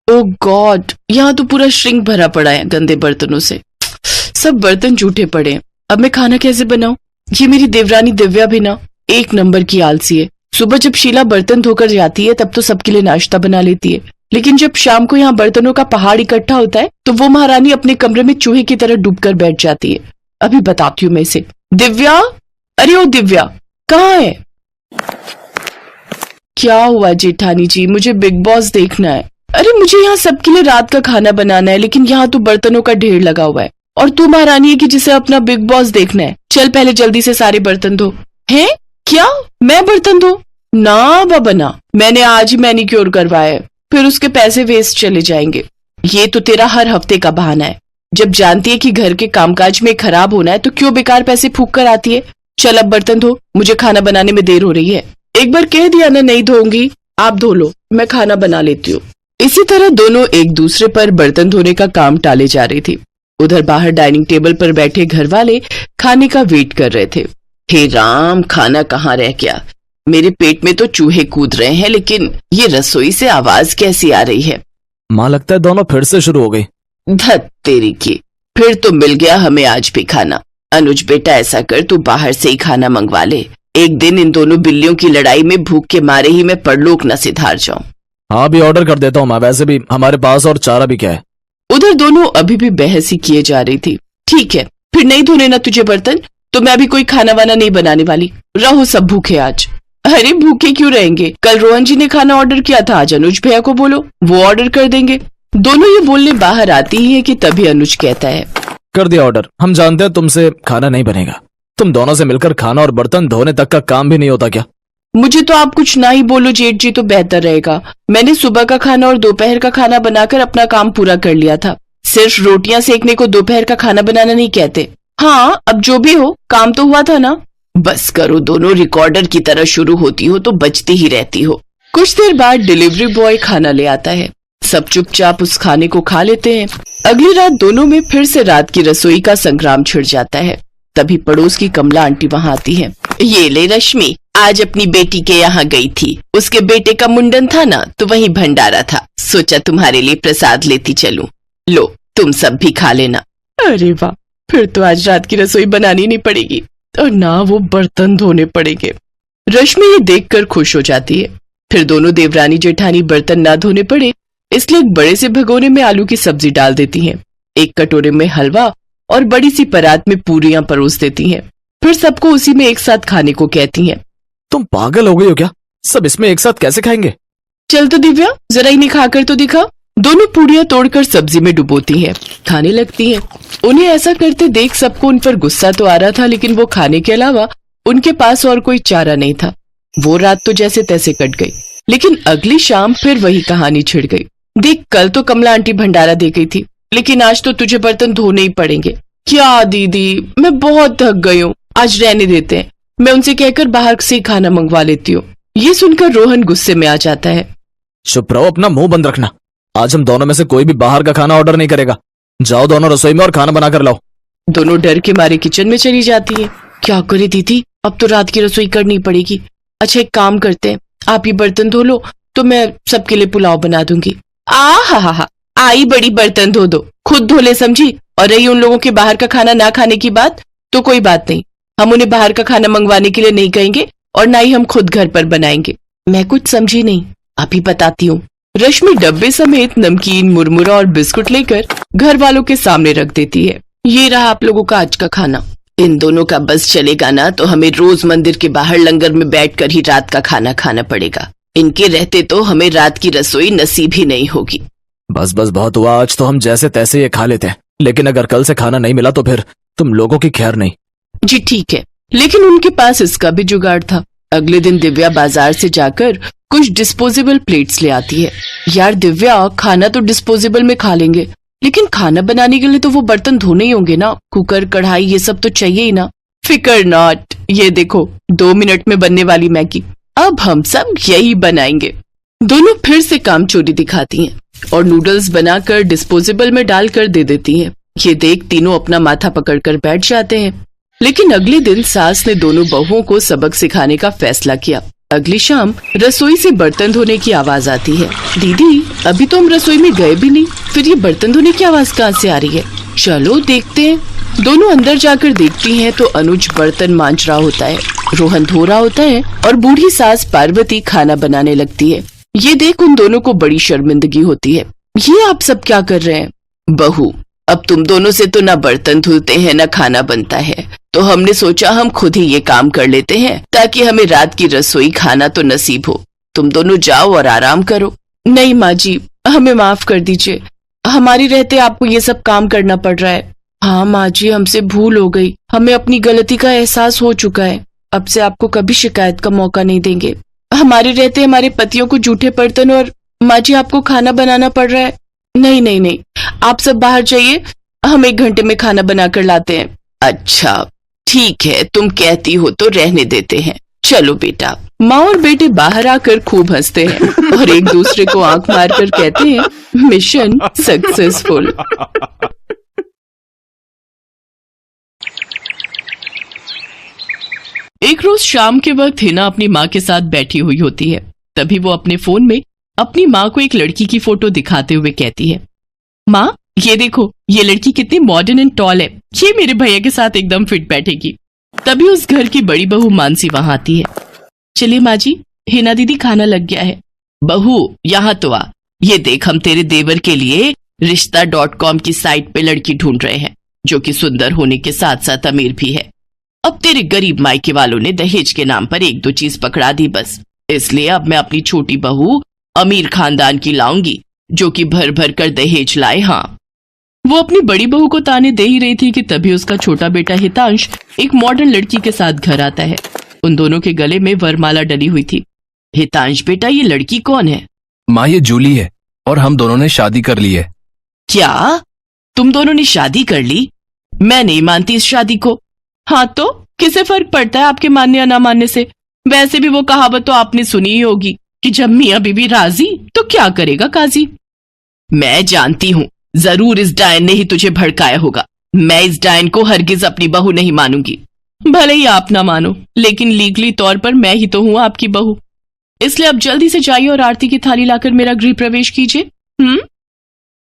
ओ God, यहाँ तो पूरा श्रिंक भरा पड़ा है गंदे बर्तनों से। सब बर्तन जूठे पड़े हैं। अब मैं खाना कैसे बनाऊं? ये मेरी देवरानी दिव्या भी ना एक नंबर की आलसी है। सुबह जब शीला बर्तन धोकर जाती है तब तो सबके लिए नाश्ता बना लेती है, लेकिन जब शाम को यहाँ बर्तनों का पहाड़ इकट्ठा होता है तो वो महारानी अपने कमरे में चूहे की तरह डूबकर बैठ जाती है। अभी बताती हूँ मैं इसे। दिव्या, अरे ओ दिव्या, कहाँ है? क्या हुआ जेठानी जी? मुझे बिग बॉस देखना है। अरे मुझे यहाँ सबके लिए रात का खाना बनाना है, लेकिन यहाँ तो बर्तनों का ढेर लगा हुआ है और तू महारानी है कि जिसे अपना बिग बॉस देखना है। चल पहले जल्दी से सारे बर्तन धो। हैं? क्या मैं बर्तन धो? ना बाबा ना, मैंने आज ही मैनिक्योर करवाया है, फिर उसके पैसे वेस्ट चले जाएंगे। ये तो तेरा हर हफ्ते का बहाना है। जब जानती है कि घर के कामकाज में खराब होना है तो क्यों बेकार पैसे फूंक कर आती है। चल अब बर्तन धो, मुझे खाना बनाने में देर हो रही है। एक बार कह दिया ना नहीं धोऊंगी, आप धो लो, मैं खाना बना लेती हूँ। इसी तरह दोनों एक दूसरे पर बर्तन धोने का काम टाले जा रही थी। उधर बाहर डाइनिंग टेबल पर बैठे घर वाले खाने का वेट कर रहे थे। हे राम, खाना कहाँ रह गया? मेरे पेट में तो चूहे कूद रहे हैं, लेकिन ये रसोई से आवाज कैसी आ रही है? माँ लगता है दोनों फिर से शुरू हो गई। धत तेरी की, फिर तो मिल गया हमें आज भी खाना। अनुज बेटा ऐसा कर, तू बाहर से ही खाना मंगवा ले। एक दिन इन दोनों बिल्लियों की लड़ाई में भूख के मारे ही मैं परलोक न सिधार जाऊं। हाँ भी ऑर्डर कर देता हूँ मैं, वैसे भी हमारे पास और चारा भी क्या है। उधर दोनों अभी भी बहस ही किए जा रही थी। ठीक है, फिर नहीं धोने ना तुझे बर्तन, तो मैं अभी कोई खाना वाना नहीं बनाने वाली। रहो सब भूखे आज। अरे भूखे क्यों रहेंगे? कल रोहन जी ने खाना ऑर्डर किया था, आज अनुज भैया को बोलो, वो ऑर्डर कर देंगे। दोनों ये बोलने बाहर आती ही है कि तभी अनुज कहता है, कर दिया ऑर्डर। हम जानते हैं तुमसे खाना नहीं बनेगा। तुम दोनों से मिलकर खाना और बर्तन धोने तक का काम भी नहीं होता क्या? मुझे तो आप कुछ ना ही बोलो जेठ जी तो बेहतर रहेगा। मैंने सुबह का खाना और दोपहर का खाना बनाकर अपना काम पूरा कर लिया था। सिर्फ रोटियां सेकने को दोपहर का खाना बनाना नहीं कहते। हाँ, अब जो भी हो, काम तो हुआ था ना। बस करो, दोनों रिकॉर्डर की तरह शुरू होती हो तो बजती ही रहती हो। कुछ देर बाद डिलीवरी बॉय खाना ले आता है। सब चुपचाप उस खाने को खा लेते हैं। अगली रात दोनों में फिर से रात की रसोई का संग्राम छिड़ जाता है। तभी पड़ोस की कमला आंटी वहाँ आती है। ये ले रश्मि, आज अपनी बेटी के यहाँ गई थी। उसके बेटे का मुंडन था ना, तो वहीं भंडारा था। सोचा तुम्हारे लिए प्रसाद लेती चलूं। लो, तुम सब भी खा लेना। अरे वाह, फिर तो आज रात की रसोई बनानी नहीं पड़ेगी और ना वो बर्तन धोने पड़ेंगे। रश्मि ये देखकर खुश हो जाती है। फिर दोनों देवरानी जेठानी बर्तन ना धोने पड़े इसलिए एक बड़े से भगोने में आलू की सब्जी डाल देती हैं। एक कटोरे में हलवा और बड़ी सी परात में पूरियां परोस देती हैं। फिर सबको उसी में एक साथ खाने को कहती हैं। तुम पागल हो गई हो क्या? सब इसमें एक साथ कैसे खाएंगे? चल तो दिव्या, जरा इन्हें खाकर तो दिखा। दोनों पूरियां तोड़कर सब्जी में डुबोती हैं, खाने लगती हैं। उन्हें ऐसा करते देख सबको उन पर गुस्सा तो आ रहा था, लेकिन वो खाने के अलावा उनके पास और कोई चारा नहीं था। वो रात तो जैसे तैसे कट गई, लेकिन अगली शाम फिर वही कहानी छिड़ गई। देख, कल तो कमला आंटी भंडारा दे गई थी, लेकिन आज तो तुझे बर्तन धोने ही पड़ेंगे। क्या दीदी, मैं बहुत थक गई हूँ, आज रहने देते हैं। मैं उनसे कहकर बाहर से खाना मंगवा लेती हूँ। ये सुनकर रोहन गुस्से में आ जाता है। चुप रहो, अपना मुंह बंद रखना। आज हम दोनों में से कोई भी बाहर का खाना ऑर्डर नहीं करेगा। जाओ दोनों रसोई में और खाना बनाकर लाओ। दोनों डर के मारे किचन में चली जाती है। क्या करे दीदी, अब तो रात की रसोई करनी पड़ेगी। अच्छा एक काम करते हैं, आप ये बर्तन धो लो तो मैं सबके लिए पुलाव बना दूंगी। हा, आई बड़ी बर्तन धो दो, खुद धो ले समझी। और रही उन लोगों के बाहर का खाना ना खाने की बात, तो कोई बात नहीं, हम उन्हें बाहर का खाना मंगवाने के लिए नहीं कहेंगे और ना ही हम खुद घर पर बनाएंगे। मैं कुछ समझी नहीं, अभी बताती हूँ। रश्मि डब्बे समेत नमकीन, मुरमुरा और बिस्कुट लेकर घर वालों के सामने रख देती है। ये रहा आप लोगों का आज का खाना। इन दोनों का बस चलेगा ना तो हमें रोज मंदिर के बाहर लंगर में बैठकर ही रात का खाना खाना पड़ेगा। इनके रहते तो हमें रात की रसोई नसीब ही नहीं होगी। बस बस बहुत हुआ, आज तो हम जैसे तैसे ये खा लेते हैं, लेकिन अगर कल से खाना नहीं मिला तो फिर तुम लोगों की खैर नहीं। जी ठीक है, लेकिन उनके पास इसका भी जुगाड़ था। अगले दिन दिव्या बाजार से जाकर कुछ डिस्पोजेबल प्लेट्स ले आती है। यार दिव्या, खाना तो डिस्पोजेबल में खा लेंगे, लेकिन खाना बनाने के लिए तो वो बर्तन धोने ही होंगे ना। कुकर, कढ़ाई, ये सब तो चाहिए ही ना। फिकर नॉट, ये देखो 2 मिनट में बनने वाली मैगी। अब हम सब यही बनाएंगे। दोनों फिर से काम चोरी दिखाती हैं और नूडल्स बनाकर डिस्पोजेबल में डालकर दे देती हैं। ये देख तीनों अपना माथा पकड़कर बैठ जाते हैं। लेकिन अगले दिन सास ने दोनों बहुओं को सबक सिखाने का फैसला किया। अगली शाम रसोई से बर्तन धोने की आवाज आती है। दीदी, अभी तो हम रसोई में गए भी नहीं, फिर ये बर्तन धोने की आवाज कहाँ से आ रही है? चलो देखते हैं। दोनों अंदर जाकर देखती हैं तो अनुज बर्तन मांज रहा होता है, रोहन धो रहा होता है और बूढ़ी सास पार्वती खाना बनाने लगती है। ये देख उन दोनों को बड़ी शर्मिंदगी होती है। ये आप सब क्या कर रहे हैं? बहू, अब तुम दोनों से तो ना बर्तन धुलते हैं ना खाना बनता है, तो हमने सोचा हम खुद ही ये काम कर लेते हैं ताकि हमें रात की रसोई खाना तो नसीब हो। तुम दोनों जाओ और आराम करो। नहीं माँ जी, हमें माफ कर दीजिए, हमारी रहते आपको ये सब काम करना पड़ रहा है। हाँ माँ जी, हमसे भूल हो गई, हमें अपनी गलती का एहसास हो चुका है। अब से आपको कभी शिकायत का मौका नहीं देंगे। हमारे रहते हमारे पतियों को जूठे बर्तन और माँ जी आपको खाना बनाना पड़ रहा है। नहीं नहीं नहीं, आप सब बाहर जाइए, हम 1 घंटे में खाना बनाकर लाते हैं। अच्छा ठीक है, तुम कहती हो तो रहने देते हैं। चलो बेटा। माँ और बेटे बाहर आकर खूब हंसते हैं और एक दूसरे को आंख मारकर कहते हैं, मिशन सक्सेसफुल। एक रोज शाम के वक्त हिना अपनी माँ के साथ बैठी हुई होती है। तभी वो अपने फोन में अपनी माँ को एक लड़की की फोटो दिखाते हुए कहती है, माँ ये देखो, ये लड़की कितनी मॉडर्न एंड टॉल है, ये मेरे भैया के साथ एकदम फिट बैठेगी। तभी उस घर की बड़ी बहू मानसी वहां आती है। चलिए माँ जी, हिना दीदी खाना लग गया है। बहू यहाँ तो आ, ये देख हम तेरे देवर के लिए रिश्ता.com की साइट पे लड़की ढूंढ रहे हैं जो कि सुंदर होने के साथ साथ अमीर भी है। अब तेरे गरीब मायके वालों ने दहेज के नाम पर 1-2 चीज पकड़ा दी बस, इसलिए अब मैं अपनी छोटी बहू अमीर खानदान की लाऊंगी जो कि भर भर कर दहेज लाए। हाँ, वो अपनी बड़ी बहू को ताने दे ही रही थी कि तभी उसका छोटा बेटा हितांश एक मॉडर्न लड़की के साथ घर आता है। उन दोनों के गले में वरमाला डली हुई थी। हितांश बेटा, ये लड़की कौन है? माँ ये जूली है और हम दोनों ने शादी कर ली है। क्या तुम दोनों ने शादी कर ली? मैं नहीं मानती इस शादी को। हाँ तो किसे फर्क पड़ता है आपके मानने या ना मानने से? वैसे भी वो कहावत तो आपने सुनी ही होगी कि जब मियाँ बीबी राजी तो क्या करेगा काजी। मैं जानती हूँ, जरूर इस डायन ने ही तुझे भड़काया होगा। मैं इस डायन को हरगिज अपनी बहू नहीं मानूंगी। भले ही आप ना मानो, लेकिन लीगली तौर पर मैं ही तो हूँ आपकी बहू। इसलिए अब जल्दी से जाइए और आरती की थाली लाकर मेरा गृह प्रवेश कीजिए।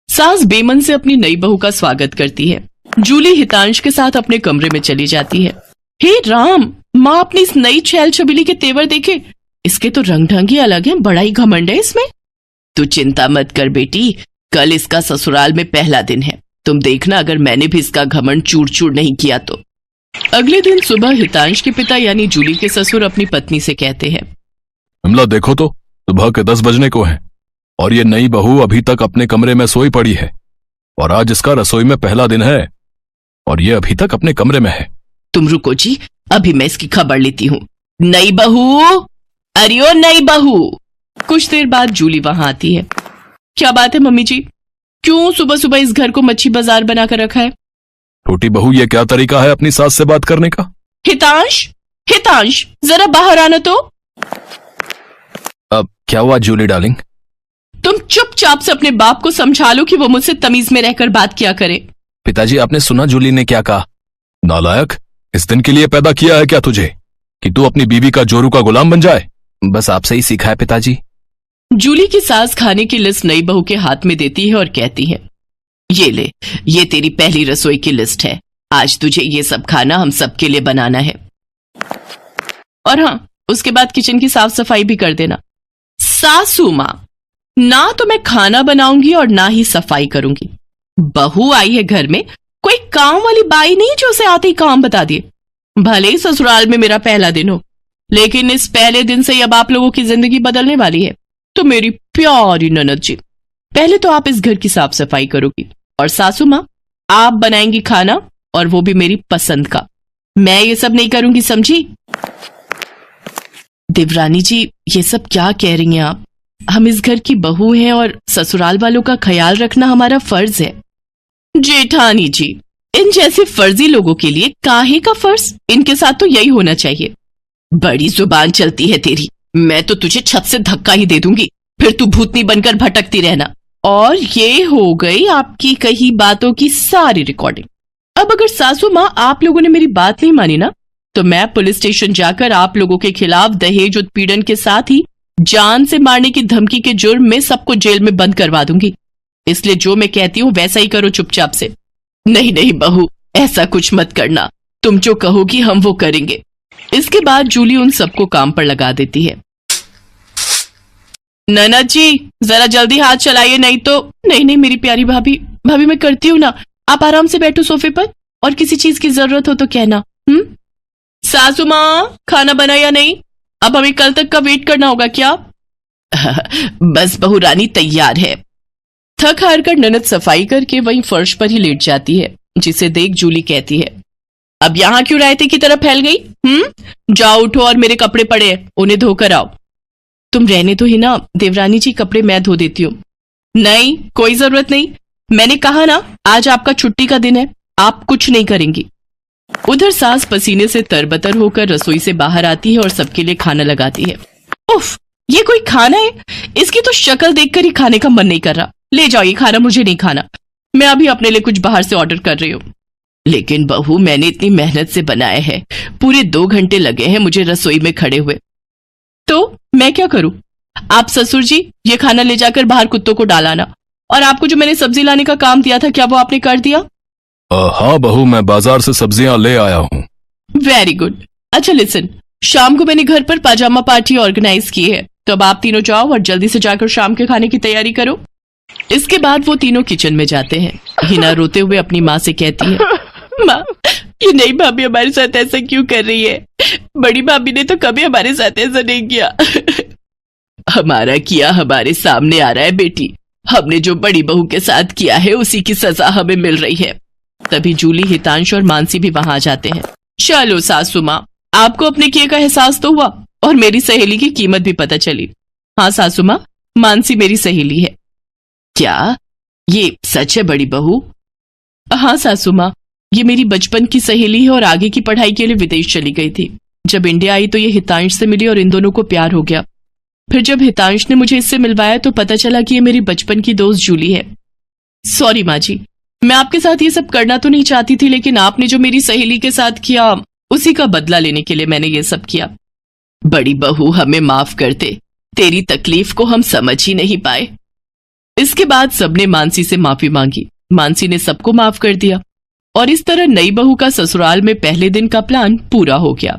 सास बेमन से अपनी नई बहू का स्वागत करती है। जूली हितांश के साथ अपने कमरे में चली जाती है। हे राम, माँ अपनी इस नई छैल छबीली के तेवर देखे, इसके तो रंग ढंग ही अलग है, बड़ा ही घमंड है इसमें। तू चिंता मत कर बेटी, कल इसका ससुराल में पहला दिन है, तुम देखना अगर मैंने भी इसका घमंड चूर चूर नहीं किया तो। अगले दिन सुबह हितांश के पिता यानी जूली के ससुर अपनी पत्नी से कहते हैं, विमला देखो तो, सुबह के 10 बजने को है और ये नई बहू अभी तक अपने कमरे में सोई पड़ी है और आज इसका रसोई में पहला दिन है और ये अभी तक अपने कमरे में है। तुम रुको जी, अभी मैं इसकी खबर लेती हूँ। नई बहू, अरे ओ नई बहू। कुछ देर बाद जूली वहां आती है। क्या बात है मम्मी जी, क्यों सुबह सुबह इस घर को मच्छी बाजार बनाकर रखा है? छोटी बहू, ये क्या तरीका है अपनी सास से बात करने का? हितांश, हितांश जरा बाहर आना तो। अब क्या हुआ जूली डार्लिंग? तुम चुपचाप से अपने बाप को समझा लो कि वो मुझसे तमीज में रहकर बात किया करे। पिताजी, आपने सुना जूली ने क्या कहा? नालायक, इस दिन के लिए पैदा किया है क्या तुझे कि तू अपनी बीवी का जोरू का गुलाम बन जाए? बस आपसे ही सीखा है पिताजी। जूली की सास खाने की लिस्ट नई बहू के हाथ में देती है और कहती है, ये ले, ये तेरी पहली रसोई की लिस्ट है। आज तुझे ये सब खाना हम सबके लिए बनाना है। और हाँ, उसके बाद किचन की साफ सफाई भी कर देना। सासू माँ, ना तो मैं खाना बनाऊंगी और ना ही सफाई करूंगी। बहू आई है घर में, कोई काम वाली बाई नहीं जो उसे आते ही काम बता दिए। भले ही ससुराल में मेरा पहला दिन हो, लेकिन इस पहले दिन से अब आप लोगों की जिंदगी बदलने वाली है। तो मेरी प्यारी ननद जी, पहले तो आप इस घर की साफ सफाई करोगी और सासू माँ आप बनाएंगी खाना, और वो भी मेरी पसंद का। मैं ये सब नहीं करूंगी, समझी? देवरानी जी, ये सब क्या कह रही हैं आप? हम इस घर की बहू हैं और ससुराल वालों का ख्याल रखना हमारा फर्ज है। जेठानी जी, इन जैसे फर्जी लोगों के लिए काहे का फर्ज? इनके साथ तो यही होना चाहिए। बड़ी जुबान चलती है तेरी, मैं तो तुझे छत से धक्का ही दे दूंगी, फिर तू भूतनी बनकर भटकती रहना। और ये हो गई आपकी कही बातों की सारी रिकॉर्डिंग। अब अगर सासू माँ आप लोगों ने मेरी बात नहीं मानी ना, तो मैं पुलिस स्टेशन जाकर आप लोगों के खिलाफ दहेज उत्पीड़न के साथ ही जान से मारने की धमकी के जुर्म में सबको जेल में बंद करवा दूंगी। इसलिए जो मैं कहती हूँ वैसा ही करो चुपचाप से। नहीं नहीं बहू, ऐसा कुछ मत करना, तुम जो कहोगी हम वो करेंगे। इसके बाद जूली उन सबको काम पर लगा देती है। ननद जी जरा जल्दी हाथ चलाइए, नहीं तो। नहीं नहीं मेरी प्यारी भाभी, भाभी मैं करती हूँ ना, आप आराम से बैठो सोफे पर, और किसी चीज की जरूरत हो तो कहना। सासू माँ खाना बना या नहीं? अब हमें कल तक का वेट करना होगा क्या? बस बहू रानी तैयार है। थक हार कर ननद सफाई करके वहीं फर्श पर ही लेट जाती है, जिसे देख जूली कहती है, अब यहां क्यों रायते की तरह फैल गई? जाओ उठो और मेरे कपड़े पड़े हैं, उन्हें धोकर आओ। तुम रहने तो ही ना देवरानी जी, कपड़े मैं धो देती हूँ। नहीं कोई जरूरत नहीं, मैंने कहा ना आज आपका छुट्टी का दिन है, आप कुछ नहीं करेंगी। उधर सास पसीने से तरबतर होकर रसोई से बाहर आती है और सबके लिए खाना लगाती है। उफ, ये कोई खाना है? इसकी तो शक्ल देखकर ही खाने का मन नहीं कर रहा। ले जाओ ये खाना, मुझे नहीं खाना, मैं अभी अपने लिए कुछ बाहर से ऑर्डर कर रही हूँ। लेकिन बहू मैंने इतनी मेहनत से बनाया है, पूरे 2 घंटे लगे हैं मुझे रसोई में खड़े हुए, तो मैं क्या करूं? आप ससुर जी ये खाना ले जाकर बाहर कुत्तों को डालाना, और आपको जो मैंने सब्जी लाने का काम दिया था क्या वो आपने कर दिया? हाँ बहू, मैं बाजार से सब्जियां ले आया हूँ। Very good. अच्छा लिसन, शाम को मैंने घर पर पाजामा पार्टी ऑर्गेनाइज की है, तो अब आप तीनों जाओ और जल्दी से जाकर शाम के खाने की तैयारी करो। इसके बाद वो तीनों किचन में जाते हैं। हिना रोते हुए अपनी माँ से कहती है, माँ ये नई भाभी हमारे साथ ऐसा क्यों कर रही है? बड़ी भाभी ने तो कभी हमारे साथ ऐसा नहीं किया। हमारा किया हमारे सामने आ रहा है बेटी, हमने जो बड़ी बहू के साथ किया है उसी की सजा हमें मिल रही है। तभी जूली, हितांश और मानसी भी वहां आ जाते हैं। चलो सासू माँ, आपको अपने किए का एहसास तो हुआ और मेरी सहेली की कीमत भी पता चली। हाँ सासू माँ, मानसी मेरी सहेली है। क्या ये सच है बड़ी बहू? हाँ सासू माँ, ये मेरी बचपन की सहेली है और आगे की पढ़ाई के लिए विदेश चली गई थी। जब इंडिया आई तो ये हितांश से मिली और इन दोनों को प्यार हो गया। फिर जब हितांश ने मुझे इससे मिलवाया तो पता चला कि ये मेरी बचपन की दोस्त जूली है। सॉरी माँ जी, मैं आपके साथ ये सब करना तो नहीं चाहती थी, लेकिन आपने जो मेरी सहेली के साथ किया उसी का बदला लेने के लिए मैंने ये सब किया। बड़ी बहू हमें माफ कर दे, तेरी तकलीफ को हम समझ ही नहीं पाए। इसके बाद सबने मानसी से माफी मांगी। मानसी ने सबको माफ कर दिया और इस तरह नई बहू का ससुराल में पहले दिन का प्लान पूरा हो गया।